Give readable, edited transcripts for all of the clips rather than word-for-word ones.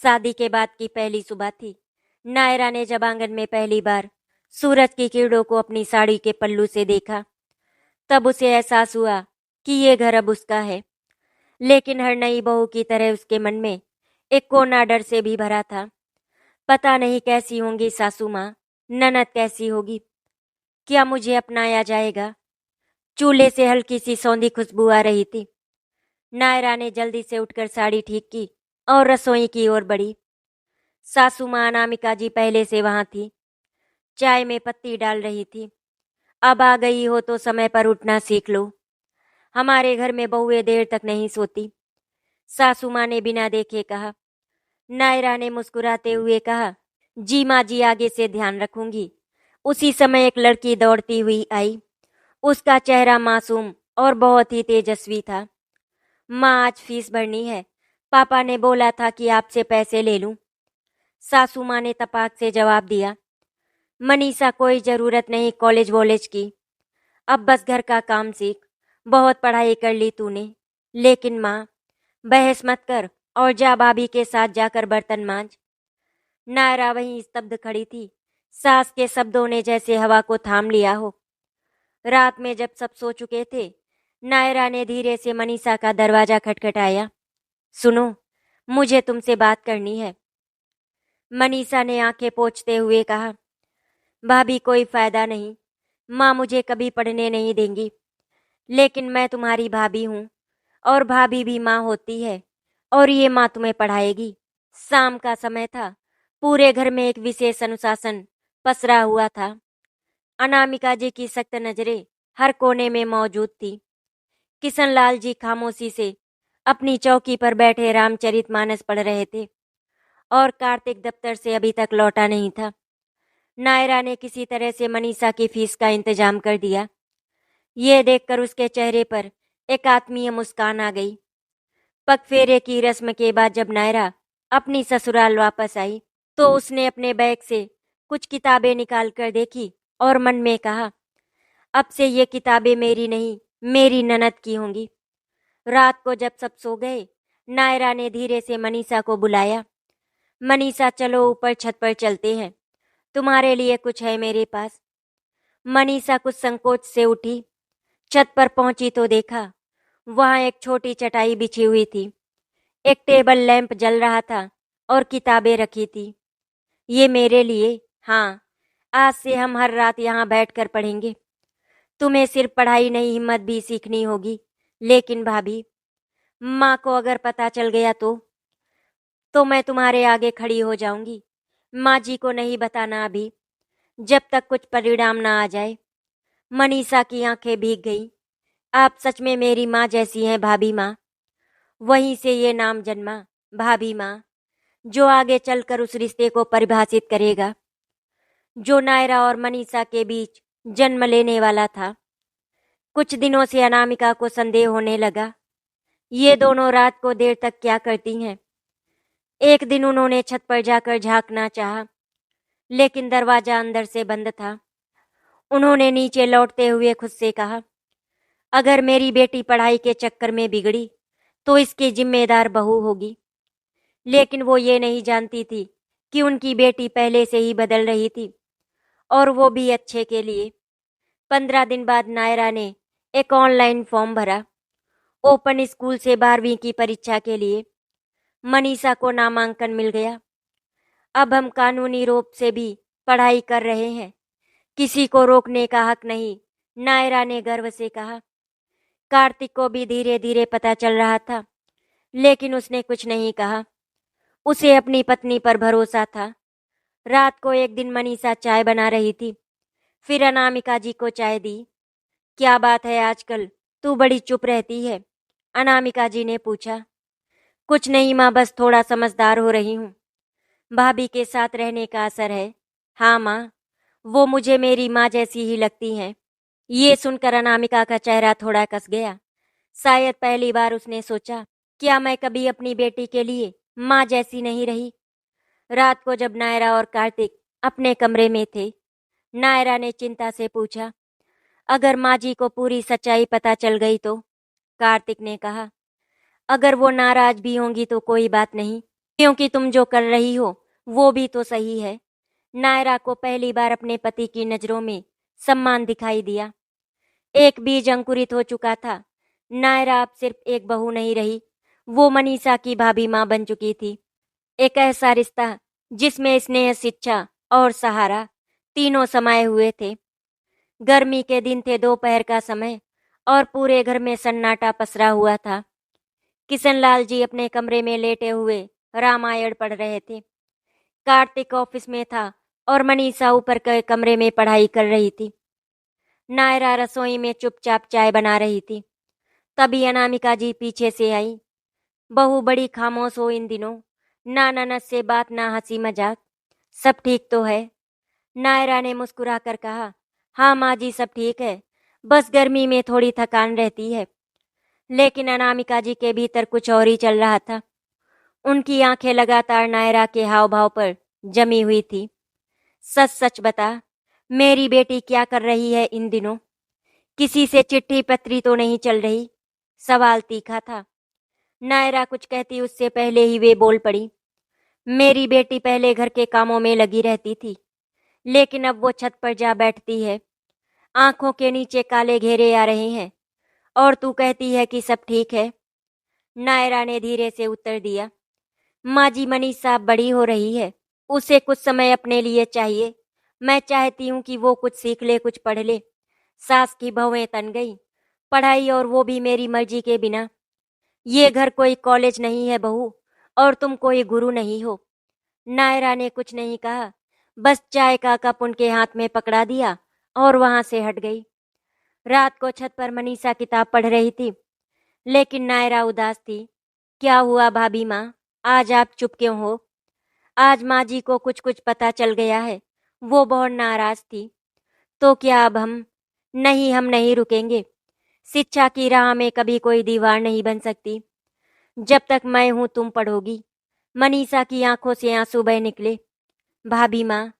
शादी के बाद की पहली सुबह थी। नायरा ने जब आंगन में पहली बार सूरज की किरणों को अपनी साड़ी के पल्लू से देखा, तब उसे एहसास हुआ कि ये घर अब उसका है। लेकिन हर नई बहू की तरह उसके मन में एक कोना डर से भी भरा था। पता नहीं कैसी होंगी सासू माँ, ननद कैसी होगी, क्या मुझे अपनाया जाएगा। चूल्हे से हल्की सी सौंधी खुशबू आ रही थी। नायरा ने जल्दी से उठकर साड़ी ठीक की और रसोई की ओर बढ़ी। सासू माँ अनामिका जी पहले से वहां थी, चाय में पत्ती डाल रही थी। अब आ गई हो तो समय पर उठना सीख लो, हमारे घर में बहुएं देर तक नहीं सोती, सासू माँ ने बिना देखे कहा। नायरा ने मुस्कुराते हुए कहा, जी माँ जी, आगे से ध्यान रखूंगी। उसी समय एक लड़की दौड़ती हुई आई। उसका चेहरा मासूम और बहुत ही तेजस्वी था। माँ, आज फीस भरनी है, पापा ने बोला था कि आपसे पैसे ले लूं। सासू माँ ने तपाक से जवाब दिया, मनीषा, कोई जरूरत नहीं कॉलेज वॉलेज की, अब बस घर का काम सीख। बहुत पढ़ाई कर ली तूने। लेकिन माँ, बहस मत कर और जा भाभी के साथ जाकर बर्तन मांज। नायरा वहीं स्तब्ध खड़ी थी। सास के शब्दों ने जैसे हवा को थाम लिया हो। रात में जब सब सो चुके थे, नायरा ने धीरे से मनीषा का दरवाजा खटखटाया। सुनो, मुझे तुमसे बात करनी है। मनीषा ने आंखें पोंछते हुए कहा, भाभी, कोई फायदा नहीं, माँ मुझे कभी पढ़ने नहीं देंगी। लेकिन मैं तुम्हारी भाभी हूँ और भाभी भी माँ होती है, और ये माँ तुम्हें पढ़ाएगी। शाम का समय था। पूरे घर में एक विशेष अनुशासन पसरा हुआ था। अनामिका जी की सख्त नजरें हर कोने में मौजूद थी। किशनलाल जी खामोशी से अपनी चौकी पर बैठे रामचरितमानस पढ़ रहे थे और कार्तिक दफ्तर से अभी तक लौटा नहीं था। नायरा ने किसी तरह से मनीषा की फीस का इंतजाम कर दिया। ये देखकर उसके चेहरे पर एक आत्मीय मुस्कान आ गई। पगफेरे की रस्म के बाद जब नायरा अपनी ससुराल वापस आई, तो उसने अपने बैग से कुछ किताबें निकाल कर देखी और मन में कहा, अब से ये किताबें मेरी नहीं, मेरी ननद की होंगी। रात को जब सब सो गए, नायरा ने धीरे से मनीषा को बुलाया। मनीषा, चलो ऊपर छत पर चलते हैं, तुम्हारे लिए कुछ है मेरे पास। मनीषा कुछ संकोच से उठी। छत पर पहुंची तो देखा वहां एक छोटी चटाई बिछी हुई थी। एक टेबल लैंप जल रहा था और किताबें रखी थी। ये मेरे लिए, हाँ, आज से हम हर रात यहाँ बैठकर पढ़ेंगे। तुम्हें सिर्फ पढ़ाई नहीं, हिम्मत भी सीखनी होगी। लेकिन भाभी, माँ को अगर पता चल गया तो मैं तुम्हारे आगे खड़ी हो जाऊंगी। माँ जी को नहीं बताना अभी, जब तक कुछ परिणाम ना आ जाए। मनीषा की आंखें भीग गईं। आप सच में मेरी माँ जैसी हैं भाभी माँ। वहीं से ये नाम जन्मा, भाभी माँ, जो आगे चलकर उस रिश्ते को परिभाषित करेगा जो नायरा और मनीषा के बीच जन्म लेने वाला था। कुछ दिनों से अनामिका को संदेह होने लगा, ये दोनों रात को देर तक क्या करती हैं। एक दिन उन्होंने छत पर जाकर झांकना चाहा, लेकिन दरवाजा अंदर से बंद था। उन्होंने नीचे लौटते हुए खुद से कहा, अगर मेरी बेटी पढ़ाई के चक्कर में बिगड़ी तो इसकी जिम्मेदार बहू होगी। लेकिन वो ये नहीं जानती थी कि उनकी बेटी पहले से ही बदल रही थी, और वो भी अच्छे के लिए। 15 दिन बाद नायरा ने एक ऑनलाइन फॉर्म भरा, ओपन स्कूल से 12वीं की परीक्षा के लिए। मनीषा को नामांकन मिल गया। अब हम कानूनी रूप से भी पढ़ाई कर रहे हैं, किसी को रोकने का हक नहीं, नायरा ने गर्व से कहा। कार्तिक को भी धीरे धीरे पता चल रहा था, लेकिन उसने कुछ नहीं कहा। उसे अपनी पत्नी पर भरोसा था। रात को एक दिन मनीषा चाय बना रही थी, फिर अनामिका जी को चाय दी। क्या बात है आजकल, तू बड़ी चुप रहती है, अनामिका जी ने पूछा। कुछ नहीं माँ, बस थोड़ा समझदार हो रही हूँ। भाभी के साथ रहने का असर है। हाँ माँ, वो मुझे मेरी माँ जैसी ही लगती हैं। ये सुनकर अनामिका का चेहरा थोड़ा कस गया। शायद पहली बार उसने सोचा, क्या मैं कभी अपनी बेटी के लिए माँ जैसी नहीं रही। रात को जब नायरा और कार्तिक अपने कमरे में थे, नायरा ने चिंता से पूछा, अगर माँ जी को पूरी सच्चाई पता चल गई तो? कार्तिक ने कहा, अगर वो नाराज भी होंगी तो कोई बात नहीं, क्योंकि तुम जो कर रही हो वो भी तो सही है। नायरा को पहली बार अपने पति की नजरों में सम्मान दिखाई दिया। एक बीज अंकुरित हो चुका था। नायरा अब सिर्फ एक बहू नहीं रही, वो मनीषा की भाभी माँ बन चुकी थी। एक ऐसा रिश्ता जिसमें स्नेह, शिक्षा और सहारा तीनों समाये हुए थे। गर्मी के दिन थे, दोपहर का समय, और पूरे घर में सन्नाटा पसरा हुआ था। किशनलाल जी अपने कमरे में लेटे हुए रामायण पढ़ रहे थे। कार्तिक ऑफिस में था और मनीषा ऊपर के कमरे में पढ़ाई कर रही थी। नायरा रसोई में चुपचाप चाय बना रही थी। तभी अनामिका जी पीछे से आई। बहू बड़ी खामोश हो इन दिनों, ना ननद से बात ना हंसी मजाक। सब ठीक तो है? नायरा ने मुस्कुरा कर कहा। हाँ माँ जी, सब ठीक है, बस गर्मी में थोड़ी थकान रहती है। लेकिन अनामिका जी के भीतर कुछ और ही चल रहा था। उनकी आंखें लगातार नायरा के हाव भाव पर जमी हुई थी। सच सच बता, मेरी बेटी क्या कर रही है इन दिनों? किसी से चिट्ठी पत्री तो नहीं चल रही? सवाल तीखा था। नायरा कुछ कहती उससे पहले ही वे बोल पड़ी। मेरी बेटी पहले घर के कामों में लगी रहती थी, लेकिन अब वो छत पर जा बैठती है। आंखों के नीचे काले घेरे आ रहे हैं, और तू कहती है कि सब ठीक है। नायरा ने धीरे से उत्तर दिया। माँ जी, मनीषा अब बड़ी हो रही है, उसे कुछ समय अपने लिए चाहिए। मैं चाहती हूँ कि वो कुछ सीख ले, कुछ पढ़ ले। सास की बहुएं तन गई, पढ़ाई, और वो भी मेरी मर्जी के बिना। ये घर कोई कॉलेज नहीं है बहू, और तुम कोई गुरु नहीं हो। नायरा ने कुछ नहीं कहा, बस चाय का कप उनके हाथ में पकड़ा दिया और वहां से हट गई। रात को छत पर मनीषा किताब पढ़ रही थी, लेकिन नायरा उदास थी। क्या हुआ भाभी माँ, आज आप चुप क्यों हो? आज माँ जी को कुछ कुछ पता चल गया है, वो बहुत नाराज थी। तो क्या अब हम? नहीं, हम नहीं रुकेंगे। शिक्षा की राह में कभी कोई दीवार नहीं बन सकती। जब तक मैं हूं तुम पढ़ोगी। मनीषा की आंखों से आंसू बह निकले। भाभी माँ,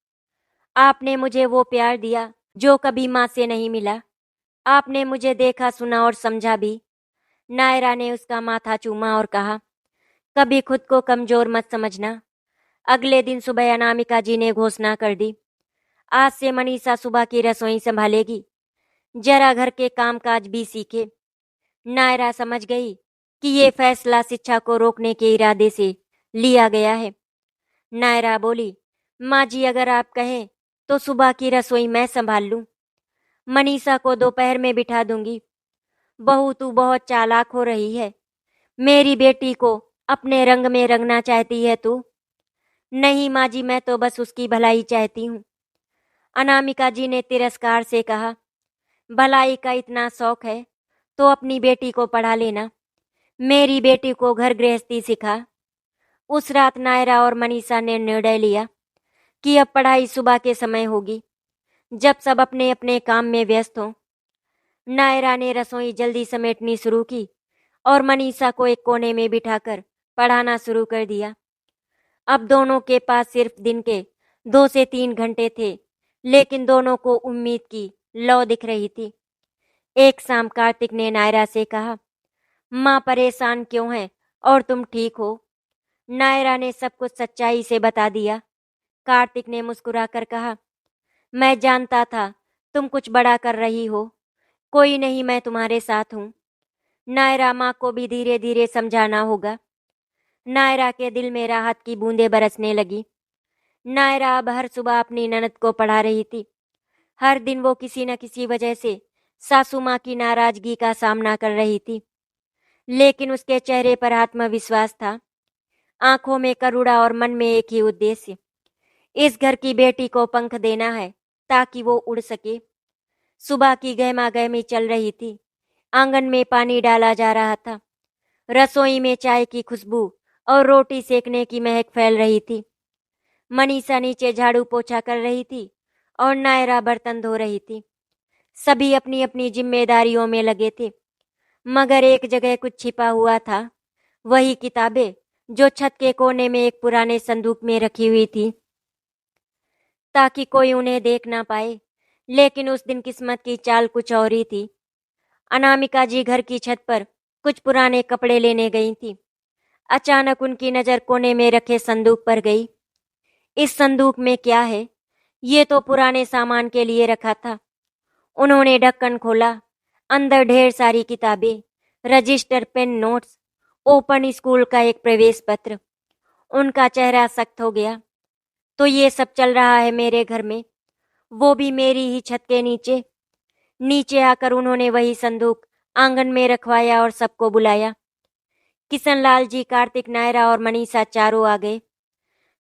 आपने मुझे वो प्यार दिया जो कभी माँ से नहीं मिला। आपने मुझे देखा, सुना और समझा भी। नायरा ने उसका माथा चूमा और कहा, कभी खुद को कमजोर मत समझना। अगले दिन सुबह अनामिका जी ने घोषणा कर दी, आज से मनीषा सुबह की रसोई संभालेगी, जरा घर के कामकाज भी सीखे। नायरा समझ गई कि ये फैसला शिक्षा को रोकने के इरादे से लिया गया है। नायरा बोली, माँ जी, अगर आप कहें तो सुबह की रसोई मैं संभाल लूं। मनीषा को दोपहर में बिठा दूंगी। बहू, तू बहुत चालाक हो रही है। मेरी बेटी को अपने रंग में रंगना चाहती है तू। नहीं माँ जी, मैं तो बस उसकी भलाई चाहती हूँ। अनामिका जी ने तिरस्कार से कहा, भलाई का इतना शौक है तो अपनी बेटी को पढ़ा लेना। मेरी बेटी को घर गृहस्थी सिखा। उस रात नायरा और मनीषा ने निर्णय लिया कि अब पढ़ाई सुबह के समय होगी, जब सब अपने अपने काम में व्यस्त हों। नायरा ने रसोई जल्दी समेटनी शुरू की और मनीषा को एक कोने में बिठाकर पढ़ाना शुरू कर दिया। अब दोनों के पास सिर्फ दिन के 2 से 3 घंटे थे, लेकिन दोनों को उम्मीद की लौ दिख रही थी। एक शाम कार्तिक ने नायरा से कहा, माँ परेशान क्यों है और तुम ठीक हो? नायरा ने सब कुछ सच्चाई से बता दिया। कार्तिक ने मुस्कुराकर कहा, मैं जानता था तुम कुछ बड़ा कर रही हो। कोई नहीं, मैं तुम्हारे साथ हूँ। नायरा, माँ को भी धीरे धीरे समझाना होगा। नायरा के दिल में राहत की बूंदें बरसने लगी। नायरा अब हर सुबह अपनी ननद को पढ़ा रही थी। हर दिन वो किसी न किसी वजह से सासू माँ की नाराजगी का सामना कर रही थी, लेकिन उसके चेहरे पर आत्मविश्वास था, आंखों में करुणा और मन में एक ही उद्देश्य, इस घर की बेटी को पंख देना है ताकि वो उड़ सके। सुबह की गहमा गहमी चल रही थी। आंगन में पानी डाला जा रहा था। रसोई में चाय की खुशबू और रोटी सेकने की महक फैल रही थी। मनीषा नीचे झाड़ू पोछा कर रही थी और नायरा बर्तन धो रही थी। सभी अपनी अपनी जिम्मेदारियों में लगे थे, मगर एक जगह कुछ छिपा हुआ था। वही किताबें जो छत के कोने में एक पुराने संदूक में रखी हुई थी, ताकि कोई उन्हें देख ना पाए। लेकिन उस दिन किस्मत की चाल कुछ और ही थी। अनामिका जी घर की छत पर कुछ पुराने कपड़े लेने गई थी। अचानक उनकी नजर कोने में रखे संदूक पर गई। इस संदूक में क्या है? ये तो पुराने सामान के लिए रखा था। उन्होंने ढक्कन खोला। अंदर ढेर सारी किताबें, register, pen, notes, open school का एक प्रवेश पत्र। उनका चेहरा सख्त हो गया। तो ये सब चल रहा है मेरे घर में, वो भी मेरी ही छत के नीचे। नीचे आकर उन्होंने वही संदूक आंगन में रखवाया और सबको बुलाया। किशनलाल जी, कार्तिक, नायरा और मनीषा चारों आ गए।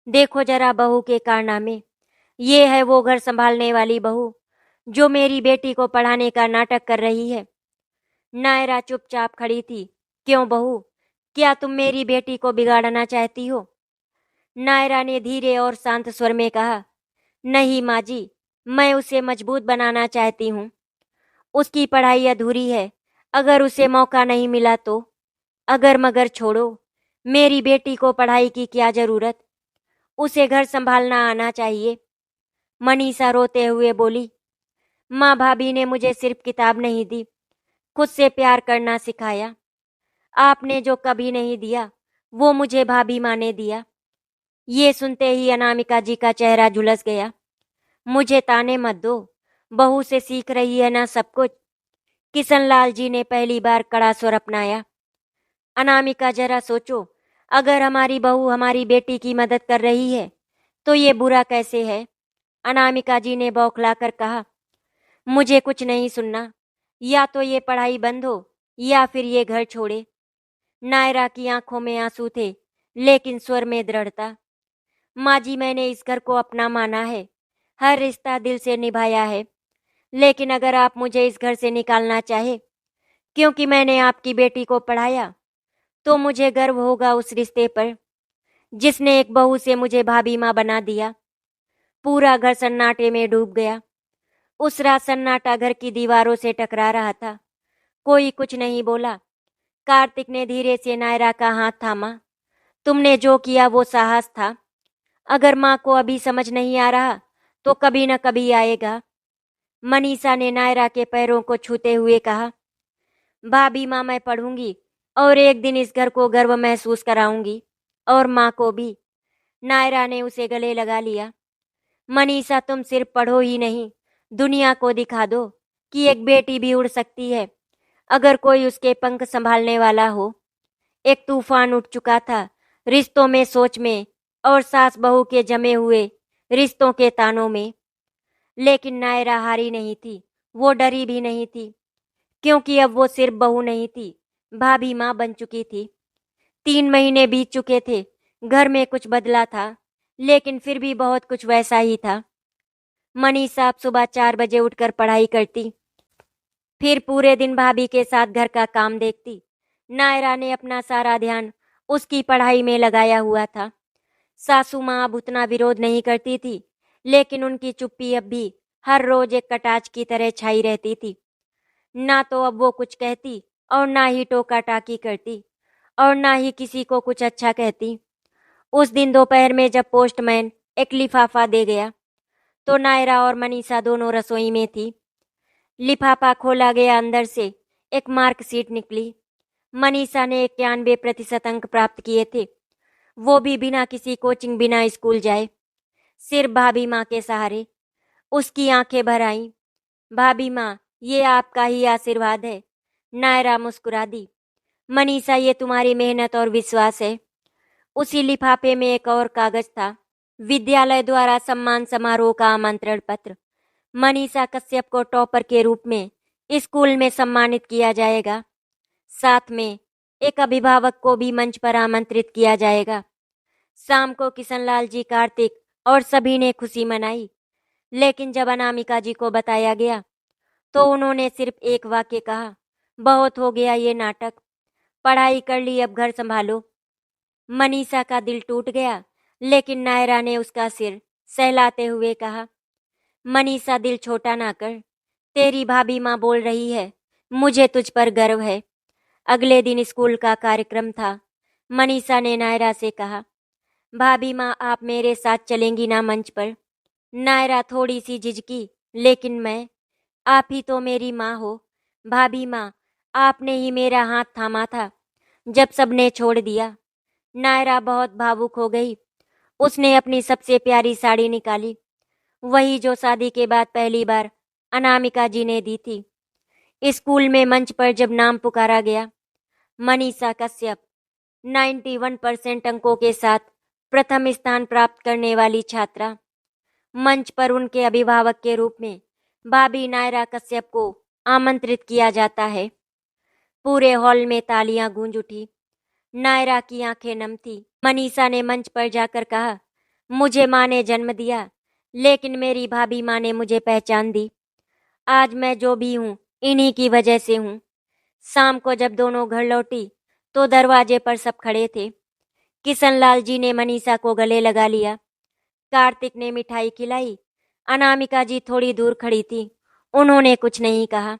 देखो जरा बहू के कारनामे। ये है वो घर संभालने वाली बहू जो मेरी बेटी को पढ़ाने का नाटक कर रही है। नायरा चुपचाप खड़ी थी। क्यों बहू, क्या तुम मेरी बेटी को बिगाड़ना चाहती हो? नायरा ने धीरे और शांत स्वर में कहा, नहीं माँ जी, मैं उसे मजबूत बनाना चाहती हूँ। उसकी पढ़ाई अधूरी है, अगर उसे मौका नहीं मिला तो। अगर मगर छोड़ो, मेरी बेटी को पढ़ाई की क्या जरूरत, उसे घर संभालना आना चाहिए। मनीषा रोते हुए बोली, माँ, भाभी ने मुझे सिर्फ किताब नहीं दी, खुद से प्यार करना सिखाया। आपने जो कभी नहीं दिया वो मुझे भाभी माँ ने दिया। ये सुनते ही अनामिका जी का चेहरा झुलस गया। मुझे ताने मत दो, बहू से सीख रही है ना सब कुछ। किशनलाल जी ने पहली बार कड़ा स्वर अपनाया। अनामिका, जरा सोचो, अगर हमारी बहू हमारी बेटी की मदद कर रही है तो ये बुरा कैसे है? अनामिका जी ने बौखलाकर कहा, मुझे कुछ नहीं सुनना। या तो ये पढ़ाई बंद हो या फिर ये घर छोड़े। नायरा की आंखों में आंसू थे, लेकिन स्वर में दृढ़ता। माँ जी, मैंने इस घर को अपना माना है, हर रिश्ता दिल से निभाया है। लेकिन अगर आप मुझे इस घर से निकालना चाहे क्योंकि मैंने आपकी बेटी को पढ़ाया, तो मुझे गर्व होगा उस रिश्ते पर जिसने एक बहू से मुझे भाभी माँ बना दिया। पूरा घर सन्नाटे में डूब गया। उस रात सन्नाटा घर की दीवारों से टकरा रहा था। कोई कुछ नहीं बोला। कार्तिक ने धीरे से नायरा का हाथ थामा। तुमने जो किया वो साहस था। अगर माँ को अभी समझ नहीं आ रहा तो कभी न कभी आएगा। मनीषा ने नायरा के पैरों को छूते हुए कहा, भाभी माँ, मैं पढ़ूंगी और एक दिन इस घर को गर्व महसूस कराऊंगी, और माँ को भी। नायरा ने उसे गले लगा लिया। मनीषा, तुम सिर्फ पढ़ो ही नहीं, दुनिया को दिखा दो कि एक बेटी भी उड़ सकती है अगर कोई उसके पंख संभालने वाला हो। एक तूफान उठ चुका था रिश्तों में, सोच में और सास बहू के जमे हुए रिश्तों के तानों में। लेकिन नायरा हारी नहीं थी, वो डरी भी नहीं थी, क्योंकि अब वो सिर्फ बहू नहीं थी, भाभी माँ बन चुकी थी। 3 महीने बीत चुके थे। घर में कुछ बदला था, लेकिन फिर भी बहुत कुछ वैसा ही था। मनीषा अब सुबह 4 बजे उठकर पढ़ाई करती, फिर पूरे दिन भाभी के साथ घर का काम देखती। नायरा ने अपना सारा ध्यान उसकी पढ़ाई में लगाया हुआ था। सासू माँ अब उतना विरोध नहीं करती थी, लेकिन उनकी चुप्पी अब भी हर रोज एक कटाच की तरह छाई रहती थी। ना तो अब वो कुछ कहती और ना ही टोका टाकी करती और ना ही किसी को कुछ अच्छा कहती। उस दिन दोपहर में जब पोस्टमैन एक लिफाफा दे गया तो नायरा और मनीषा दोनों रसोई में थी। लिफाफा खोला गया, अंदर से एक मार्कशीट निकली। मनीषा ने 91% अंक प्राप्त किए थे, वो भी बिना किसी कोचिंग, बिना स्कूल जाए, सिर्फ भाभी माँ के सहारे। उसकी आंखें भर आईं। भाभी माँ, ये आपका ही आशीर्वाद है। नायरा मुस्कुरा दी। मनीषा, ये तुम्हारी मेहनत और विश्वास है। उसी लिफाफे में एक और कागज था, विद्यालय द्वारा सम्मान समारोह का आमंत्रण पत्र। मनीषा कश्यप को टॉपर के रूप में स्कूल में सम्मानित किया जाएगा। साथ में एक अभिभावक को भी मंच पर आमंत्रित किया जाएगा। शाम को किशनलाल जी, कार्तिक और सभी ने खुशी मनाई। लेकिन जब अनामिका जी को बताया गया तो उन्होंने सिर्फ एक वाक्य कहा, बहुत हो गया ये नाटक, पढ़ाई कर ली, अब घर संभालो। मनीषा का दिल टूट गया, लेकिन नायरा ने उसका सिर सहलाते हुए कहा, मनीषा, दिल छोटा ना कर, तेरी भाभी माँ बोल रही है, मुझे तुझ पर गर्व है। अगले दिन स्कूल का कार्यक्रम था। मनीषा ने नायरा से कहा, भाभी माँ, आप मेरे साथ चलेंगी ना मंच पर? नायरा थोड़ी सी झिझकी, लेकिन मैं, आप ही तो मेरी माँ हो। भाभी माँ, आपने ही मेरा हाथ थामा था जब सबने छोड़ दिया। नायरा बहुत भावुक हो गई। उसने अपनी सबसे प्यारी साड़ी निकाली, वही जो शादी के बाद पहली बार अनामिका जी ने दी थी। स्कूल में मंच पर जब नाम पुकारा गया, मनीषा कश्यप 91% अंकों के साथ प्रथम स्थान प्राप्त करने वाली छात्रा, मंच पर उनके अभिभावक के रूप में भाभी नायरा कश्यप को आमंत्रित किया जाता है। पूरे हॉल में तालियां गूंज उठी। नायरा की आंखें नम थी। मनीषा ने मंच पर जाकर कहा, मुझे माँ ने जन्म दिया, लेकिन मेरी भाभी माँ ने मुझे पहचान दी। आज मैं जो भी हूँ इन्हीं की वजह से हूँ। शाम को जब दोनों घर लौटी तो दरवाजे पर सब खड़े थे। किशनलाल जी ने मनीषा को गले लगा लिया। कार्तिक ने मिठाई खिलाई। अनामिका जी थोड़ी दूर खड़ी थी। उन्होंने कुछ नहीं कहा।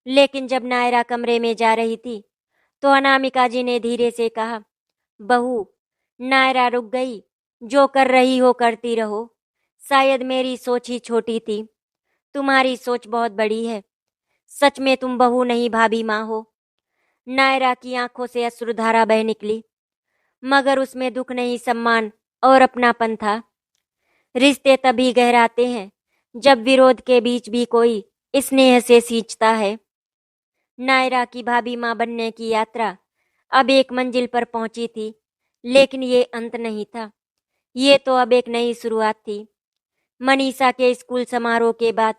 लेकिन जब नायरा कमरे में जा रही थी तो अनामिका जी ने धीरे से कहा, बहू, नायरा रुक गई। जो कर रही हो करती रहो। शायद मेरी सोच ही छोटी थी, तुम्हारी सोच बहुत बड़ी है। सच में तुम बहू नहीं भाभी माँ हो। नायरा की आंखों से अश्रुधारा बह निकली, मगर उसमें दुख नहीं, सम्मान और अपनापन था। रिश्ते तभी गहराते हैं जब विरोध के बीच भी कोई स्नेह से सींचता है। नायरा की भाभी माँ बनने की यात्रा अब एक मंजिल पर पहुंची थी, लेकिन ये अंत नहीं था। ये तो अब एक नई शुरुआत थी। मनीषा के स्कूल समारोह के बाद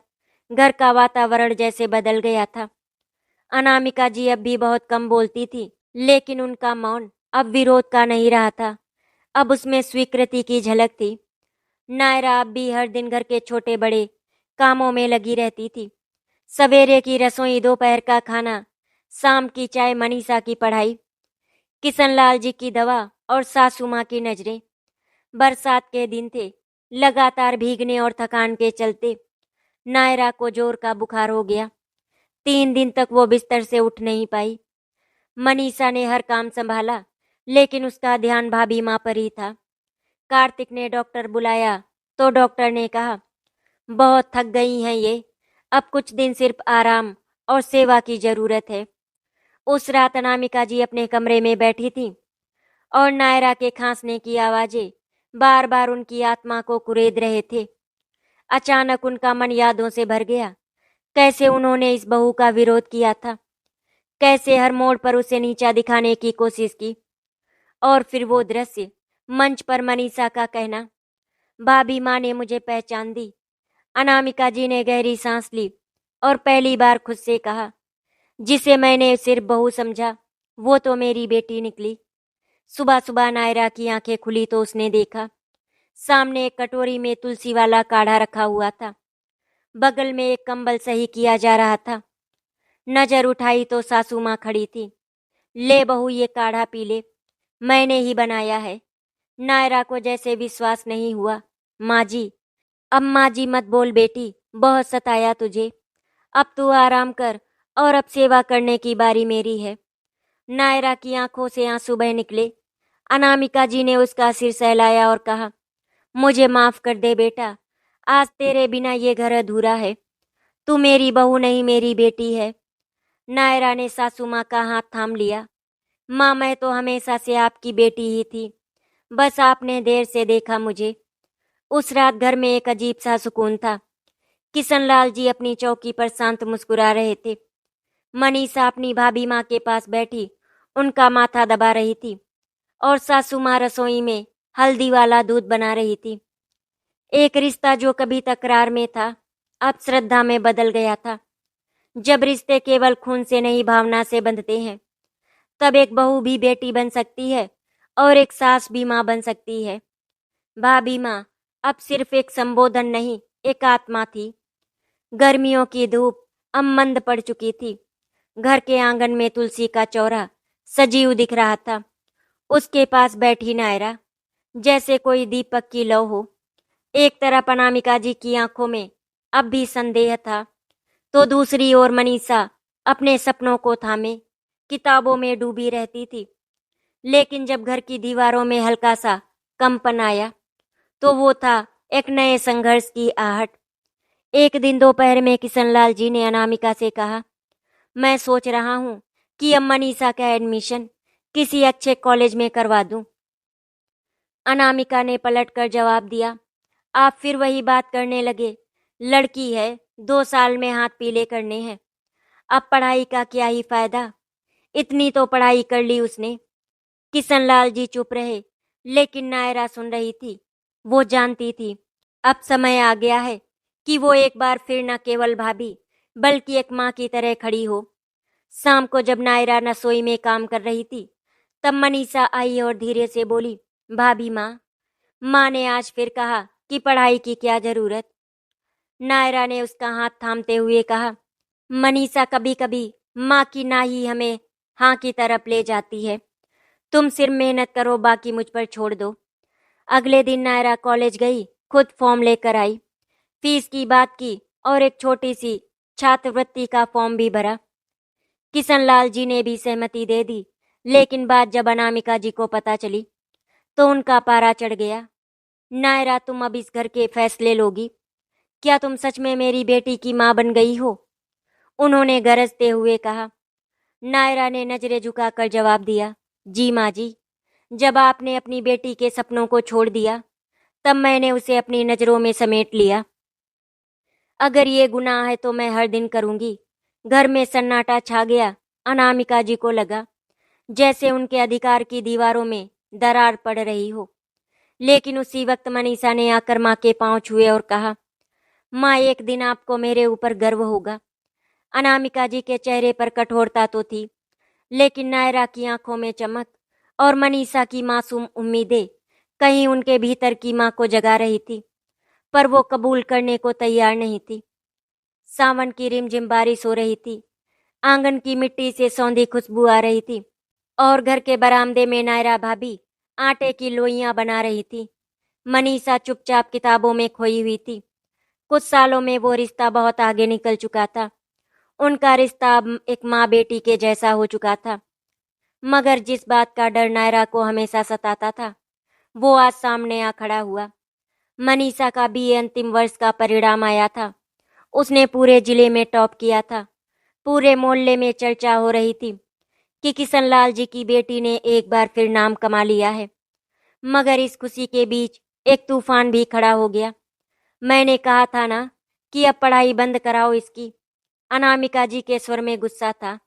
घर का वातावरण जैसे बदल गया था। अनामिका जी अब भी बहुत कम बोलती थी, लेकिन उनका मौन अब विरोध का नहीं रहा था, अब उसमें स्वीकृति की झलक थी। नायरा अब भी हर दिन घर के छोटे बड़े कामों में लगी रहती थी। सवेरे की रसोई, दोपहर का खाना, शाम की चाय, मनीषा की पढ़ाई, किशनलाल जी की दवा और सासू माँ की नजरें। बरसात के दिन थे। लगातार भीगने और थकान के चलते नायरा को जोर का बुखार हो गया। 3 दिन तक वो बिस्तर से उठ नहीं पाई। मनीषा ने हर काम संभाला, लेकिन उसका ध्यान भाभी माँ पर ही था। कार्तिक ने डॉक्टर बुलाया तो डॉक्टर ने कहा, बहुत थक गई हैं ये, अब कुछ दिन सिर्फ आराम और सेवा की जरूरत है। उस रात अनामिका जी अपने कमरे में बैठी थी और नायरा के खांसने की आवाजें बार बार उनकी आत्मा को कुरेद रहे थे। अचानक उनका मन यादों से भर गया। कैसे उन्होंने इस बहू का विरोध किया था, कैसे हर मोड़ पर उसे नीचा दिखाने की कोशिश की। और फिर वो दृश्य, मंच पर मनीषा का कहना, भाभी माँ ने मुझे पहचान दी। अनामिका जी ने गहरी सांस ली और पहली बार खुद से कहा, जिसे मैंने सिर्फ बहू समझा वो तो मेरी बेटी निकली। सुबह सुबह नायरा की आंखें खुली तो उसने देखा, सामने एक कटोरी में तुलसी वाला काढ़ा रखा हुआ था। बगल में एक कंबल सही किया जा रहा था। नजर उठाई तो सासू माँ खड़ी थी। ले बहू, ये काढ़ा पी ले, मैंने ही बनाया है। नायरा को जैसे विश्वास नहीं हुआ। माँ जी, अम्मा जी मत बोल बेटी, बहुत सताया तुझे। अब तू आराम कर और अब सेवा करने की बारी मेरी है। नायरा की आंखों से आंसू बह निकले। अनामिका जी ने उसका सिर सहलाया और कहा, मुझे माफ कर दे बेटा, आज तेरे बिना ये घर अधूरा है। तू मेरी बहू नहीं, मेरी बेटी है। नायरा ने सासू माँ का हाथ थाम लिया। माँ, मैं तो हमेशा से आपकी बेटी ही थी, बस आपने देर से देखा मुझे। उस रात घर में एक अजीब सा सुकून था। किशनलाल जी अपनी चौकी पर शांत मुस्कुरा रहे थे। मनीषा अपनी भाभी माँ के पास बैठी उनका माथा दबा रही थी और सासू माँ रसोई में हल्दी वाला दूध बना रही थी। एक रिश्ता जो कभी तकरार में था, अब श्रद्धा में बदल गया था। जब रिश्ते केवल खून से नहीं, भावना से बंधते हैं, तब एक बहू भी बेटी बन सकती है और एक सास भी माँ बन सकती है। भाभी माँ अब सिर्फ एक संबोधन नहीं, एक आत्मा थी। गर्मियों की धूप अब मंद पड़ चुकी थी। घर के आंगन में तुलसी का चौरा सजीव दिख रहा था। उसके पास बैठी नायरा जैसे कोई दीपक की लौ हो। एक तरफ अनामिका जी की आंखों में अब भी संदेह था, तो दूसरी ओर मनीषा अपने सपनों को थामे किताबों में डूबी रहती थी। लेकिन जब घर की दीवारों में हल्का सा कंपन आया तो वो था एक नए संघर्ष की आहट। एक दिन दोपहर में किशनलाल जी ने अनामिका से कहा, मैं सोच रहा हूँ कि अब मनीषा का एडमिशन किसी अच्छे कॉलेज में करवा दूं। अनामिका ने पलटकर जवाब दिया। आप फिर वही बात करने लगे। लड़की है, 2 साल में हाथ पीले करने हैं। अब पढ़ाई का क्या ही फायदा। इतनी तो पढ़ाई कर ली उसने। किशनलाल जी चुप रहे, लेकिन नायरा सुन रही थी। वो जानती थी अब समय आ गया है कि वो एक बार फिर न केवल भाभी बल्कि एक माँ की तरह खड़ी हो। शाम को जब नायरा रसोई में काम कर रही थी, तब मनीषा आई और धीरे से बोली, भाभी माँ, माँ ने आज फिर कहा कि पढ़ाई की क्या जरूरत। नायरा ने उसका हाथ थामते हुए कहा, मनीषा, कभी कभी माँ की ना ही हमें हाँ की तरफ ले जाती है। तुम सिर्फ मेहनत करो, बाकी मुझ पर छोड़ दो। अगले दिन नायरा कॉलेज गई, खुद फॉर्म लेकर आई, फीस की बात की और एक छोटी सी छात्रवृत्ति का फॉर्म भी भरा। किशनलाल जी ने भी सहमति दे दी, लेकिन बात जब अनामिका जी को पता चली तो उनका पारा चढ़ गया। नायरा, तुम अब इस घर के फैसले लोगी? क्या तुम सच में मेरी बेटी की माँ बन गई हो? उन्होंने गरजते हुए कहा। नायरा ने नजरें झुकाकर जवाब दिया, जी माँ जी। जब आपने अपनी बेटी के सपनों को छोड़ दिया, तब मैंने उसे अपनी नजरों में समेट लिया। अगर ये गुनाह है तो मैं हर दिन करूंगी। घर में सन्नाटा छा गया। अनामिका जी को लगा जैसे उनके अधिकार की दीवारों में दरार पड़ रही हो। लेकिन उसी वक्त मनीषा ने आकर माँ के पांव छुए और कहा, माँ, एक दिन आपको मेरे ऊपर गर्व होगा। अनामिका जी के चेहरे पर कठोरता तो थी, लेकिन नायरा की आंखों में चमक और मनीषा की मासूम उम्मीदें कहीं उनके भीतर की माँ को जगा रही थी, पर वो कबूल करने को तैयार नहीं थी। सावन की रिमझिम बारिश हो रही थी। आंगन की मिट्टी से सौंधी खुशबू आ रही थी और घर के बरामदे में नायरा भाभी आटे की लोइयां बना रही थी। मनीषा चुपचाप किताबों में खोई हुई थी। कुछ सालों में वो रिश्ता बहुत आगे निकल चुका था। उनका रिश्ता अब एक माँ बेटी के जैसा हो चुका था। मगर जिस बात का डर नायरा को हमेशा सताता था, वो आज सामने आ खड़ा हुआ। मनीषा का बीए अंतिम वर्ष का परिणाम आया था। उसने पूरे जिले में टॉप किया था। पूरे मोहल्ले में चर्चा हो रही थी कि किशनलाल जी की बेटी ने एक बार फिर नाम कमा लिया है। मगर इस खुशी के बीच एक तूफान भी खड़ा हो गया। मैंने कहा था ना कि अब पढ़ाई बंद कराओ इसकी। अनामिका जी के स्वर में गुस्सा था।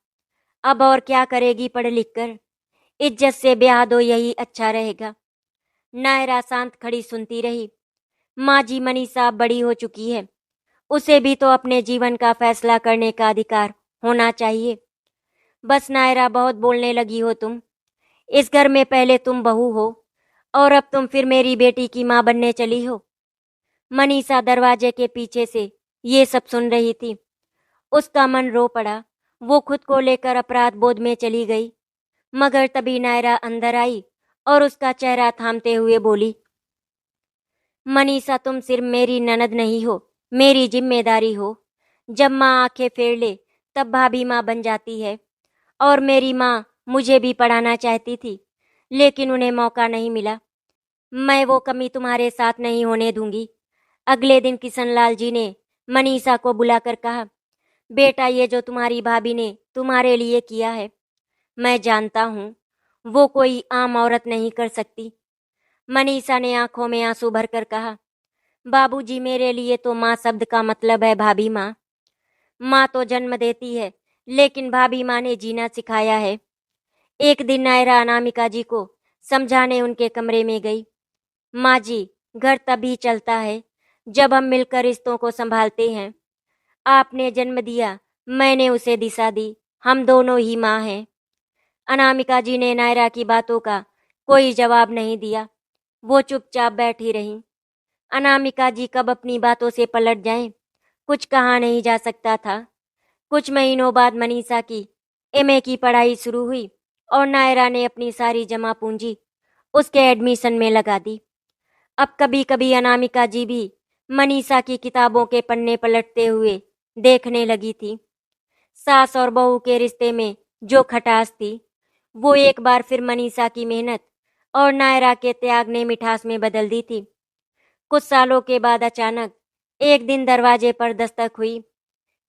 अब और क्या करेगी पढ़ लिख कर? इज्जत से ब्याह दो, यही अच्छा रहेगा। नायरा शांत खड़ी सुनती रही। माँ जी, मनीषा अब बड़ी हो चुकी है। उसे भी तो अपने जीवन का फैसला करने का अधिकार होना चाहिए। बस नायरा, बहुत बोलने लगी हो तुम। इस घर में पहले तुम बहू हो और अब तुम फिर मेरी बेटी की माँ बनने चली हो। मनीषा दरवाजे के पीछे से ये सब सुन रही थी। उसका मन रो पड़ा। वो खुद को लेकर अपराध बोध में चली गई। मगर तभी नायरा अंदर आई और उसका चेहरा थामते हुए बोली, मनीषा, तुम सिर्फ मेरी ननद नहीं हो, मेरी जिम्मेदारी हो। जब माँ आंखें फेर ले तब भाभी माँ बन जाती है। और मेरी माँ मुझे भी पढ़ाना चाहती थी, लेकिन उन्हें मौका नहीं मिला। मैं वो कमी तुम्हारे साथ नहीं होने दूंगी। अगले दिन किशनलाल जी ने मनीषा को बुलाकर कहा, बेटा, ये जो तुम्हारी भाभी ने तुम्हारे लिए किया है, मैं जानता हूँ वो कोई आम औरत नहीं कर सकती। मनीषा ने आंखों में आंसू भरकर कहा, बाबूजी, मेरे लिए तो माँ शब्द का मतलब है भाभी माँ। माँ तो जन्म देती है, लेकिन भाभी माँ ने जीना सिखाया है। एक दिन नायरा अनामिका जी को समझाने उनके कमरे में गई। माँ जी, घर तभी चलता है जब हम मिलकर रिश्तों को संभालते हैं। आपने जन्म दिया, मैंने उसे दिशा दी, हम दोनों ही माँ हैं। अनामिका जी ने नायरा की बातों का कोई जवाब नहीं दिया। वो चुपचाप बैठी रहीं। अनामिका जी कब अपनी बातों से पलट जाएं, कुछ कहा नहीं जा सकता था। कुछ महीनों बाद मनीषा की एमए की पढ़ाई शुरू हुई और नायरा ने अपनी सारी जमा पूंजी उसके एडमिशन में लगा दी। अब कभी कभी अनामिका जी भी मनीषा की किताबों के पन्ने पलटते हुए देखने लगी थी। सास और बहू के रिश्ते में जो खटास थी, वो एक बार फिर मनीषा की मेहनत और नायरा के त्याग ने मिठास में बदल दी थी। कुछ सालों के बाद अचानक एक दिन दरवाजे पर दस्तक हुई।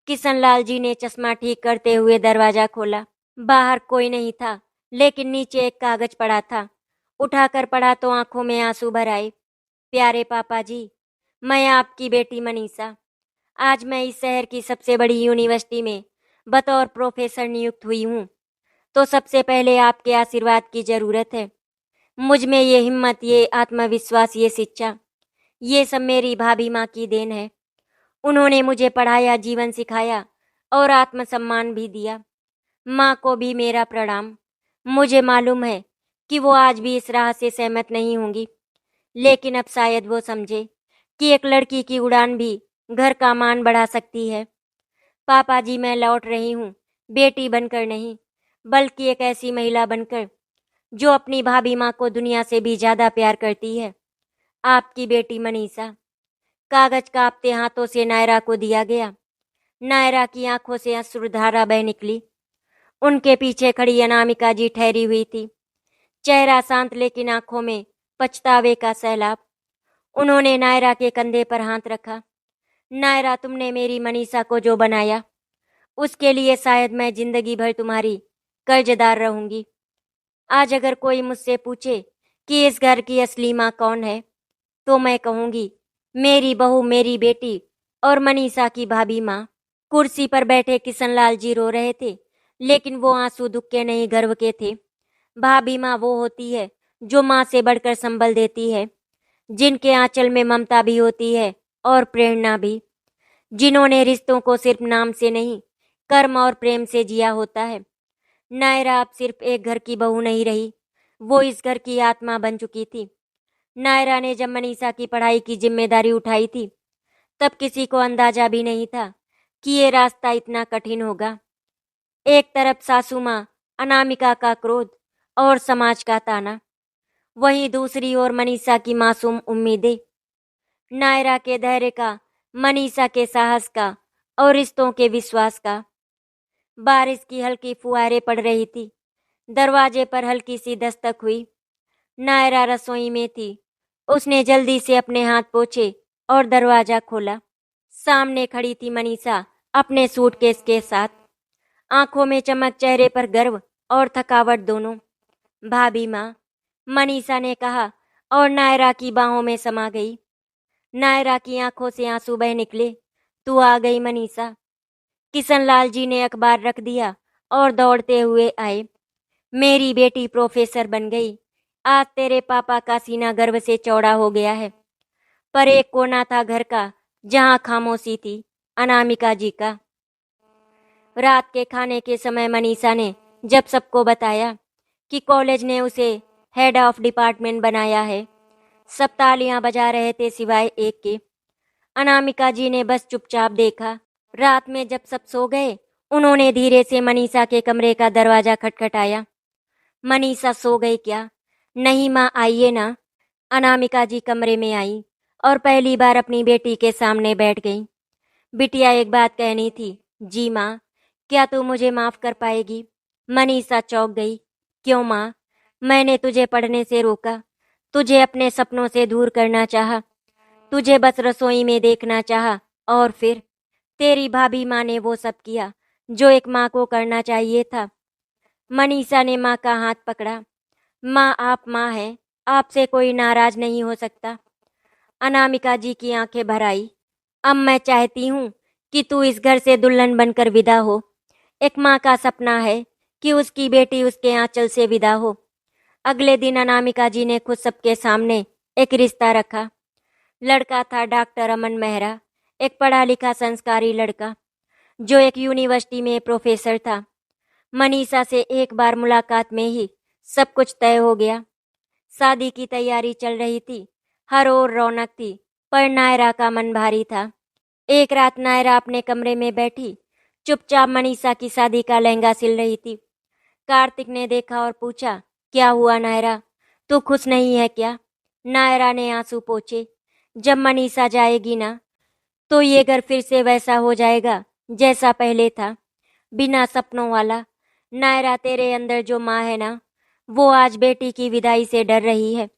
किशनलाल जी ने चश्मा ठीक करते हुए दरवाजा खोला। बाहर कोई नहीं था, लेकिन नीचे एक कागज पड़ा था। उठाकर पढ़ा तो आंखों में आंसू भर आए। प्यारे पापा जी, मैं आपकी बेटी मनीषा। आज मैं इस शहर की सबसे बड़ी यूनिवर्सिटी में बतौर प्रोफेसर नियुक्त हुई हूँ, तो सबसे पहले आपके आशीर्वाद की जरूरत है। मुझ में ये हिम्मत, ये आत्मविश्वास, ये शिक्षा, ये सब मेरी भाभी माँ की देन है। उन्होंने मुझे पढ़ाया, जीवन सिखाया और आत्मसम्मान भी दिया। माँ को भी मेरा प्रणाम। मुझे मालूम है कि वो आज भी इस राह से सहमत नहीं होंगी, लेकिन अब शायद वो समझे कि एक लड़की की उड़ान भी घर का मान बढ़ा सकती है। पापा जी, मैं लौट रही हूँ, बेटी बनकर नहीं, बल्कि एक ऐसी महिला बनकर जो अपनी भाभी माँ को दुनिया से भी ज्यादा प्यार करती है। आपकी बेटी मनीषा। कागज कांपते हाथों से नायरा को दिया गया। नायरा की आंखों से अश्रुधारा बह निकली। उनके पीछे खड़ी अनामिका जी ठहरी हुई थी, चेहरा शांत लेकिन आंखों में पछतावे का सैलाब। उन्होंने नायरा के कंधे पर हाथ रखा। नायरा, तुमने मेरी मनीषा को जो बनाया, उसके लिए शायद मैं जिंदगी भर तुम्हारी कर्जदार रहूंगी। आज अगर कोई मुझसे पूछे कि इस घर की असली माँ कौन है, तो मैं कहूंगी मेरी बहू, मेरी बेटी और मनीषा की भाभी माँ। कुर्सी पर बैठे किशनलाल जी रो रहे थे, लेकिन वो आंसू दुख के नहीं, गर्व के थे। भाभी माँ वो होती है जो माँ से बढ़कर संबल देती है, जिनके आंचल में ममता भी होती है और प्रेरणा भी, जिन्होंने रिश्तों को सिर्फ नाम से नहीं, कर्म और प्रेम से जिया होता है। नायरा अब सिर्फ एक घर की बहू नहीं रही, वो इस घर की आत्मा बन चुकी थी। नायरा ने जब मनीषा की पढ़ाई की जिम्मेदारी उठाई थी, तब किसी को अंदाजा भी नहीं था कि ये रास्ता इतना कठिन होगा। एक तरफ सासू माँ अनामिका का क्रोध और समाज का ताना, वहीं दूसरी ओर मनीषा की मासूम उम्मीदें। नायरा के धैर्य का, मनीषा के साहस का और रिश्तों के विश्वास का। बारिश की हल्की फुहारें पड़ रही थी। दरवाजे पर हल्की सी दस्तक हुई। नायरा रसोई में थी। उसने जल्दी से अपने हाथ पोंछे और दरवाजा खोला। सामने खड़ी थी मनीषा अपने सूटकेस के साथ, आंखों में चमक, चेहरे पर गर्व और थकावट दोनों। भाभी माँ, मनीषा ने कहा और नायरा की बाहों में समा गई। नायरा की आंखों से आंसू बह निकले। तू आ गई मनीषा। किशनलाल जी ने अखबार रख दिया और दौड़ते हुए आए। मेरी बेटी प्रोफेसर बन गई। आज तेरे पापा का सीना गर्व से चौड़ा हो गया है। पर एक कोना था घर का जहां खामोशी थी, अनामिका जी का। रात के खाने के समय मनीषा ने जब सबको बताया कि कॉलेज ने उसे हेड ऑफ डिपार्टमेंट बनाया है, सब तालियां बजा रहे थे सिवाय एक के। अनामिका जी ने बस चुपचाप देखा। रात में जब सब सो गए, उन्होंने धीरे से मनीषा के कमरे का दरवाजा खटखटाया। मनीषा सो गई क्या? नहीं माँ, आइए ना। अनामिका जी कमरे में आई और पहली बार अपनी बेटी के सामने बैठ गई। बिटिया, एक बात कहनी थी। जी माँ, क्या तू मुझे माफ कर पाएगी? मनीषा चौंक गई। क्यों माँ? मैंने तुझे पढ़ने से रोका, तुझे अपने सपनों से दूर करना चाहा, तुझे बस रसोई में देखना चाहा, और फिर तेरी भाभी माँ ने वो सब किया जो एक माँ को करना चाहिए था। मनीषा ने माँ का हाथ पकड़ा। माँ, आप माँ हैं, आपसे कोई नाराज नहीं हो सकता। अनामिका जी की आंखें भर आई। अब मैं चाहती हूँ कि तू इस घर से दुल्हन बनकर विदा हो। एक माँ का सपना है कि उसकी बेटी उसके आंचल से विदा हो। अगले दिन अनामिका जी ने खुद सबके सामने एक रिश्ता रखा। लड़का था डॉक्टर अमन मेहरा, एक पढ़ा लिखा संस्कारी लड़का जो एक यूनिवर्सिटी में प्रोफेसर था। मनीषा से एक बार मुलाकात में ही सब कुछ तय हो गया। शादी की तैयारी चल रही थी, हर ओर रौनक थी, पर नायरा का मन भारी था। एक रात नायरा अपने कमरे में बैठी चुपचाप मनीषा की शादी का लहंगा सिल रही थी। कार्तिक ने देखा और पूछा, क्या हुआ नायरा, तू खुश नहीं है क्या? नायरा ने आंसू पोंछे। जब मनीषा जाएगी ना, तो ये घर फिर से वैसा हो जाएगा जैसा पहले था, बिना सपनों वाला। नायरा, तेरे अंदर जो माँ है ना, वो आज बेटी की विदाई से डर रही है।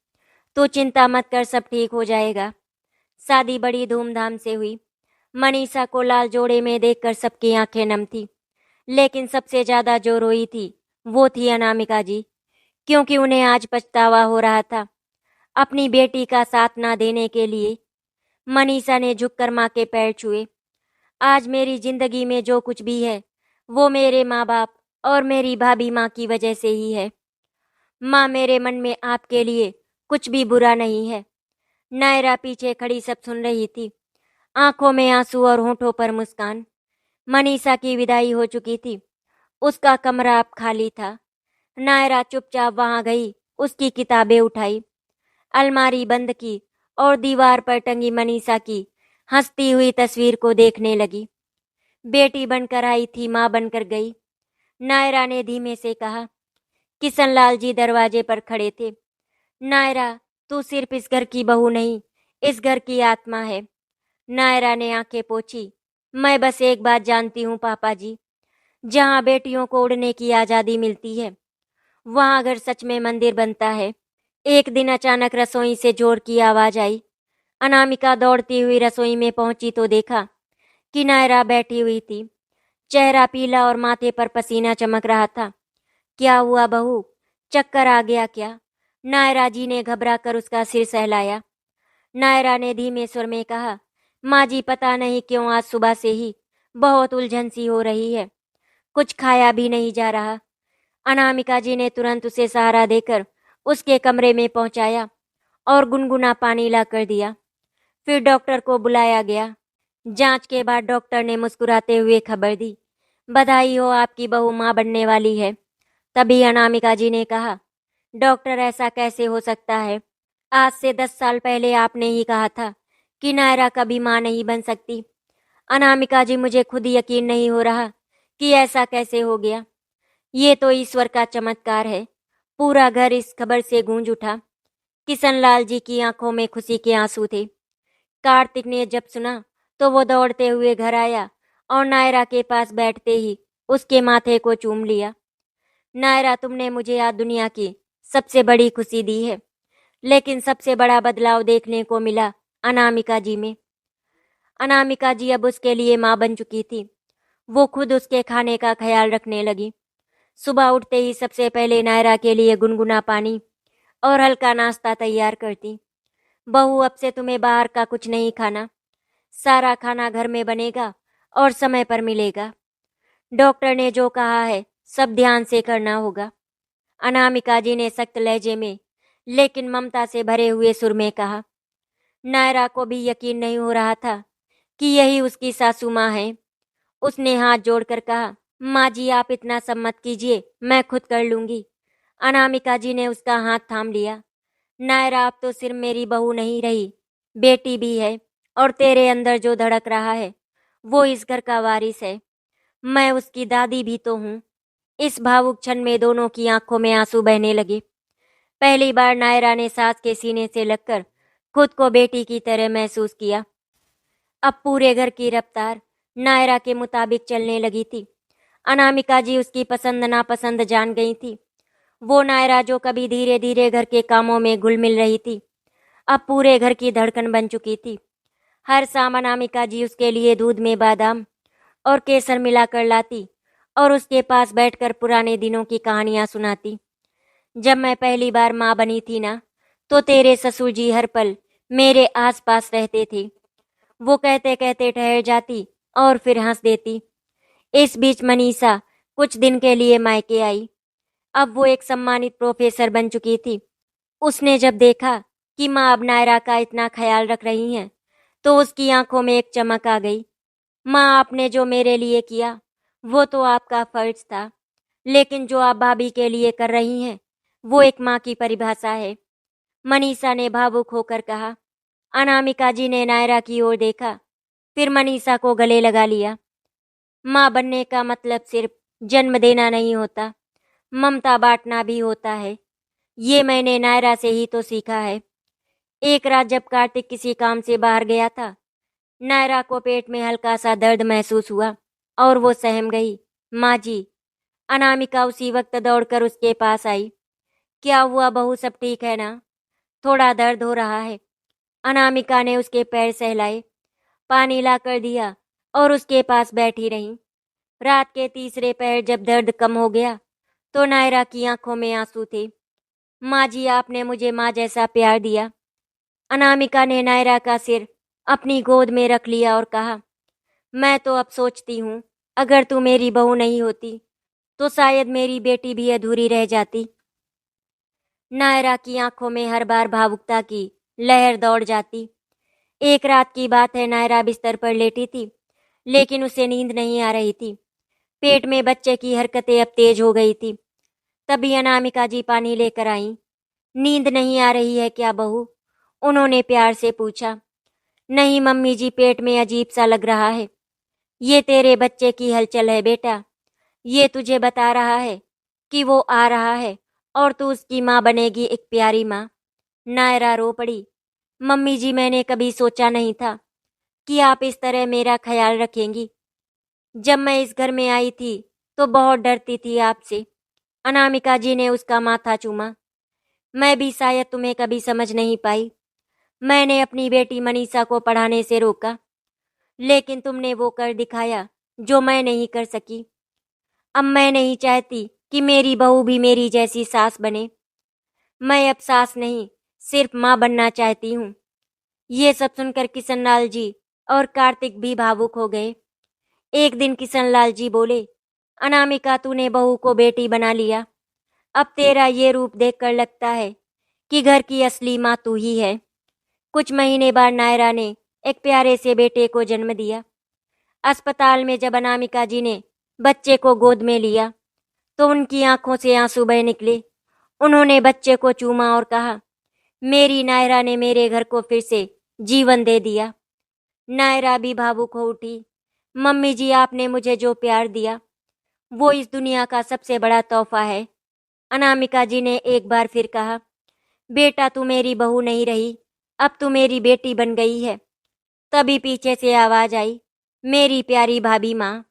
तू चिंता मत कर, सब ठीक हो जाएगा। शादी बड़ी धूमधाम से हुई। मनीषा को लाल जोड़े में देखकर सबकी आंखें नम थी, लेकिन सबसे ज्यादा जो रोई थी वो थी अनामिका जी, क्योंकि उन्हें आज पछतावा हो रहा था अपनी बेटी का साथ ना देने के लिए। मनीषा ने झुककर माँ के पैर छुए। आज मेरी जिंदगी में जो कुछ भी है वो मेरे माँ बाप और मेरी भाभी माँ की वजह से ही है। माँ, मेरे मन में आपके लिए कुछ भी बुरा नहीं है। नायरा पीछे खड़ी सब सुन रही थी, आंखों में आंसू और होठों पर मुस्कान। मनीषा की विदाई हो चुकी थी। उसका कमरा अब खाली था। नायरा चुपचाप वहां गई, उसकी किताबें उठाई, अलमारी बंद की और दीवार पर टंगी मनीषा की हंसती हुई तस्वीर को देखने लगी। बेटी बनकर आई थी, माँ बनकर गई। नायरा ने धीमे से कहा। किशनलाल जी दरवाजे पर खड़े थे। नायरा, तू सिर्फ इस घर की बहू नहीं, इस घर की आत्मा है। नायरा ने आंखें पोंछी। मैं बस एक बात जानती हूँ पापा जी, जहाँ बेटियों को उड़ने की आजादी मिलती है वहाँ अगर सच में मंदिर बनता है। एक दिन अचानक रसोई से जोर की आवाज आई। अनामिका दौड़ती हुई रसोई में पहुंची तो देखा कि नायरा बैठी हुई थी। चेहरा पीला और माथे पर पसीना चमक रहा था। क्या हुआ बहू, चक्कर आ गया क्या? नायरा जी ने घबरा कर उसका सिर सहलाया। नायरा ने धीमे स्वर में कहा, माँ जी, पता नहीं क्यों आज सुबह से ही बहुत उलझन सी हो रही है, कुछ खाया भी नहीं जा रहा। अनामिका जी ने तुरंत उसे सहारा देकर उसके कमरे में पहुंचाया और गुनगुना पानी ला कर दिया। फिर डॉक्टर को बुलाया गया। जांच के बाद डॉक्टर ने मुस्कुराते हुए खबर दी, बधाई हो, आपकी बहू मां बनने वाली है। तभी अनामिका जी ने कहा, डॉक्टर, ऐसा कैसे हो सकता है? आज से 10 साल पहले आपने ही कहा था कि नायरा कभी मां नहीं बन सकती। अनामिका जी, मुझे खुद यकीन नहीं हो रहा कि ऐसा कैसे हो गया। ये तो ईश्वर का चमत्कार है। पूरा घर इस खबर से गूंज उठा। किशनलाल जी की आंखों में खुशी के आंसू थे। कार्तिक ने जब सुना तो वो दौड़ते हुए घर आया और नायरा के पास बैठते ही उसके माथे को चूम लिया। नायरा, तुमने मुझे आज दुनिया की सबसे बड़ी खुशी दी है, लेकिन सबसे बड़ा बदलाव देखने को मिला अनामिका जी में। अनामिका जी अब उसके लिए माँ बन चुकी थी। वो खुद उसके खाने का ख्याल रखने लगी। सुबह उठते ही सबसे पहले नायरा के लिए गुनगुना पानी और हल्का नाश्ता तैयार करती। बहू, अब से तुम्हें बाहर का कुछ नहीं खाना, सारा खाना घर में बनेगा और समय पर मिलेगा। डॉक्टर ने जो कहा है सब ध्यान से करना होगा। अनामिका जी ने सख्त लहजे में लेकिन ममता से भरे हुए सुर में कहा। नायरा को भी यकीन नहीं हो रहा था कि यही उसकी सासू माँ है। उसने हाथ जोड़कर कहा, माँ जी, आप इतना सब मत कीजिए, मैं खुद कर लूंगी। अनामिका जी ने उसका हाथ थाम लिया। नायरा, अब तो सिर्फ मेरी बहू नहीं रही, बेटी भी है, और तेरे अंदर जो धड़क रहा है वो इस घर का वारिस है। मैं उसकी दादी भी तो हूँ। इस भावुक क्षण में दोनों की आंखों में आंसू बहने लगे। पहली बार नायरा ने सास के सीने से लगकर खुद को बेटी की तरह महसूस किया। अब पूरे घर की रफ्तार नायरा के मुताबिक चलने लगी थी। अनामिका जी उसकी पसंद नापसंद जान गई थी। वो नायरा जो कभी धीरे धीरे घर के कामों में घुल मिल रही थी, अब पूरे घर की धड़कन बन चुकी थी। हर शाम अनामिका जी उसके लिए दूध में बादाम और केसर मिलाकर लाती और उसके पास बैठकर पुराने दिनों की कहानियां सुनाती। जब मैं पहली बार माँ बनी थी ना, तो तेरे ससुर जी हर पल मेरे आसपास रहते थे। वो कहते कहते ठहर जाती और फिर हंस देती। इस बीच मनीषा कुछ दिन के लिए मायके आई। अब वो एक सम्मानित प्रोफेसर बन चुकी थी। उसने जब देखा कि माँ अब नायरा का इतना ख्याल रख रही हैं, तो उसकी आंखों में एक चमक आ गई। माँ, आपने जो मेरे लिए किया वो तो आपका फर्ज था, लेकिन जो आप भाभी के लिए कर रही हैं वो एक माँ की परिभाषा है। मनीषा ने भावुक होकर कहा। अनामिका जी ने नायरा की ओर देखा, फिर मनीषा को गले लगा लिया। माँ बनने का मतलब सिर्फ जन्म देना नहीं होता, ममता बांटना भी होता है। ये मैंने नायरा से ही तो सीखा है। एक रात जब कार्तिक किसी काम से बाहर गया था, नायरा को पेट में हल्का सा दर्द महसूस हुआ और वो सहम गई। माँ जी। अनामिका उसी वक्त दौड़कर उसके पास आई। क्या हुआ बहू, सब ठीक है ना? थोड़ा दर्द हो रहा है। अनामिका ने उसके पैर सहलाए, पानी ला कर दिया और उसके पास बैठी रही। रात के तीसरे पहर जब दर्द कम हो गया तो नायरा की आंखों में आंसू थे। माँ जी, आपने मुझे माँ जैसा प्यार दिया। अनामिका ने नायरा का सिर अपनी गोद में रख लिया और कहा, मैं तो अब सोचती हूँ, अगर तू मेरी बहू नहीं होती तो शायद मेरी बेटी भी अधूरी रह जाती। नायरा की आंखों में हर बार भावुकता की लहर दौड़ जाती। एक रात की बात है, नायरा बिस्तर पर लेटी थी, लेकिन उसे नींद नहीं आ रही थी। पेट में बच्चे की हरकतें अब तेज हो गई थी। तभी अनामिका जी पानी लेकर आईं। नींद नहीं आ रही है क्या बहू? उन्होंने प्यार से पूछा। नहीं मम्मी जी, पेट में अजीब सा लग रहा है। ये तेरे बच्चे की हलचल है बेटा। ये तुझे बता रहा है कि वो आ रहा है और तू उसकी माँ बनेगी, एक प्यारी माँ। नायरा रो पड़ी। मम्मी जी, मैंने कभी सोचा नहीं था कि आप इस तरह मेरा ख्याल रखेंगी। जब मैं इस घर में आई थी तो बहुत डरती थी आपसे। अनामिका जी ने उसका माथा चूमा। मैं भी शायद तुम्हें कभी समझ नहीं पाई। मैंने अपनी बेटी मनीषा को पढ़ाने से रोका, लेकिन तुमने वो कर दिखाया जो मैं नहीं कर सकी। अब मैं नहीं चाहती कि मेरी बहू भी मेरी जैसी सास बने। मैं अब सास नहीं, सिर्फ माँ बनना चाहती हूँ। ये सब सुनकर किशनलाल जी और कार्तिक भी भावुक हो गए। एक दिन किशनलाल जी बोले, अनामिका, तूने बहू को बेटी बना लिया। अब तेरा ये रूप देखकर लगता है कि घर की असली माँ तू ही है। कुछ महीने बाद नायरा ने एक प्यारे से बेटे को जन्म दिया। अस्पताल में जब अनामिका जी ने बच्चे को गोद में लिया तो उनकी आंखों से आंसू बह निकले। उन्होंने बच्चे को चूमा और कहा, मेरी नायरा ने मेरे घर को फिर से जीवन दे दिया। नायरा भी भावुक हो उठी। मम्मी जी, आपने मुझे जो प्यार दिया वो इस दुनिया का सबसे बड़ा तोहफा है। अनामिका जी ने एक बार फिर कहा, बेटा तू मेरी बहू नहीं रही, अब तू मेरी बेटी बन गई है। तभी पीछे से आवाज आई, मेरी प्यारी भाभी माँ।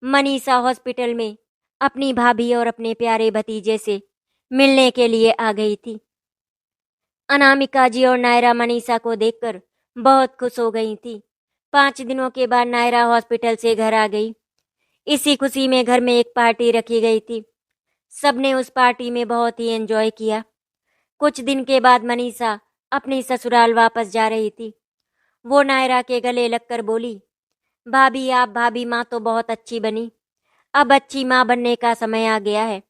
मनीषा हॉस्पिटल में अपनी भाभी और अपने प्यारे भतीजे से मिलने के लिए आ गई थी। अनामिका जी और नायरा मनीषा को देखकर बहुत खुश हो गई थी। 5 दिनों के बाद नायरा हॉस्पिटल से घर आ गई। इसी खुशी में घर में एक पार्टी रखी गई थी। सबने उस पार्टी में बहुत ही एंजॉय किया। कुछ दिन के बाद मनीषा अपनी ससुराल वापस जा रही थी। वो नायरा के गले लगकर बोली, भाभी, आप भाभी माँ तो बहुत अच्छी बनी, अब अच्छी माँ बनने का समय आ गया है।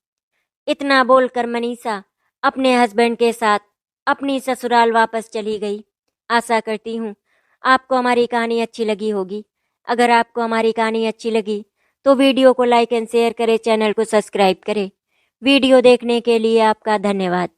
इतना बोलकर मनीषा अपने हस्बैंड के साथ अपनी ससुराल वापस चली गई। आशा करती हूँ आपको हमारी कहानी अच्छी लगी होगी। अगर आपको हमारी कहानी अच्छी लगी तो वीडियो को लाइक एंड शेयर करें, चैनल को सब्सक्राइब करें। वीडियो देखने के लिए आपका धन्यवाद।